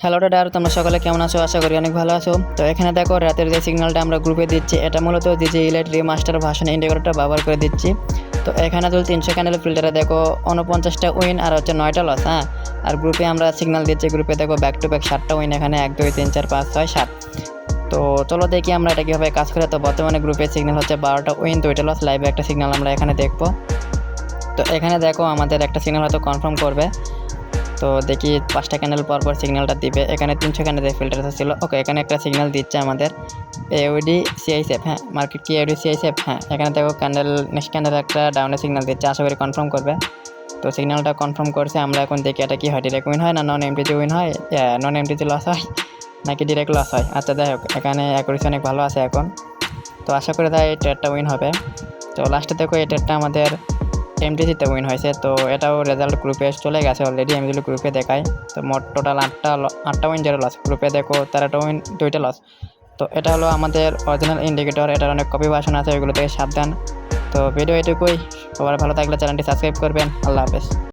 Hello দাদা, তোমরা সকলে কেমন আছো? আশা করি অনেক ভালো আছো। তো এখানে দেখো রাতের যে সিগন্যালটা আমরা গ্রুপে দিচ্ছি, এটা মূলত ডিজে ইলাইট রিমাস্টার ভার্সন ইন্ডিকেটরটা ব্যবহার করে দিচ্ছি। তো এখানে যদি 300 ক্যান্ডেল ফিল্টারে দেখো 49টা উইন আর হচ্ছে 9টা লস। হ্যাঁ, আর গ্রুপে আমরা সিগন্যাল দিচ্ছি, গ্রুপে দেখো ব্যাক টু ব্যাক 7টা উইন, এখানে 1 2 3 4 5 6 7। তো চলো দেখি আমরা এটা কীভাবে কাজ করে। তো বর্তমানে গ্রুপে সিগন্যাল হচ্ছে 12টা উইন 2টা লস। লাইভে একটা সিগন্যাল আমরা এখানে দেখবো। তো এখানে দেখো আমাদের একটা সিগন্যাল হয়তো কনফার্ম করবে। তো দেখি 5টা ক্যান্ডেল পর সিগন্যালটা দিবে। এখানে 300 ক্যান্ডেলের ফিল্টার ছিল। ওকে, এখানে একটা সিগন্যাল দিচ্ছে আমাদের এওডি সিআইসেফ। হ্যাঁ, মার্কেট কি এওডি সিআইসেফ। হ্যাঁ, এখানে দেখো ক্যান্ডেল নেক্সট ক্যান্ডেল একটা ডাউনের সিগন্যাল দিচ্ছে, আশা করি কনফার্ম করবে। তো সিগন্যালটা কনফার্ম করছে। আমরা এখন দেখি এটা কি হয়, ডিরেক্ট উইন হয় না নন এমটিজি উইন হয়, নন এমটিজি লস হয় নাকি ডিরেক্ট লস হয়। আচ্ছা যাই হোক, এখানে অ্যাকুরেসি অনেক ভালো আছে এখন। তো আশা করি তাই এই ট্রেডটা উইন হবে। তো লাস্টে দেখো এই ট্রেডটা আমাদের এমটিজিতে উইন হয়েছে। তো এটাও রেজাল্ট গ্রুপে চলে গেছে অলরেডি, আমি যদি গ্রুপে দেখাই। তো মোট টোটাল 8টা উইন 0 লস। গ্রুপে দেখো 13টা উইন 2টা লস। তো এটা হলো আমাদের অরিজিনাল ইন্ডিকেটর। এটার অনেক কপি ভার্সন আছে, ওইগুলো থেকে সাবধান। তো ভিডিও এটুকুই। সবার ভালো থাকলে চ্যানেলটি সাবস্ক্রাইব করবেন। আল্লাহ হাফেজ।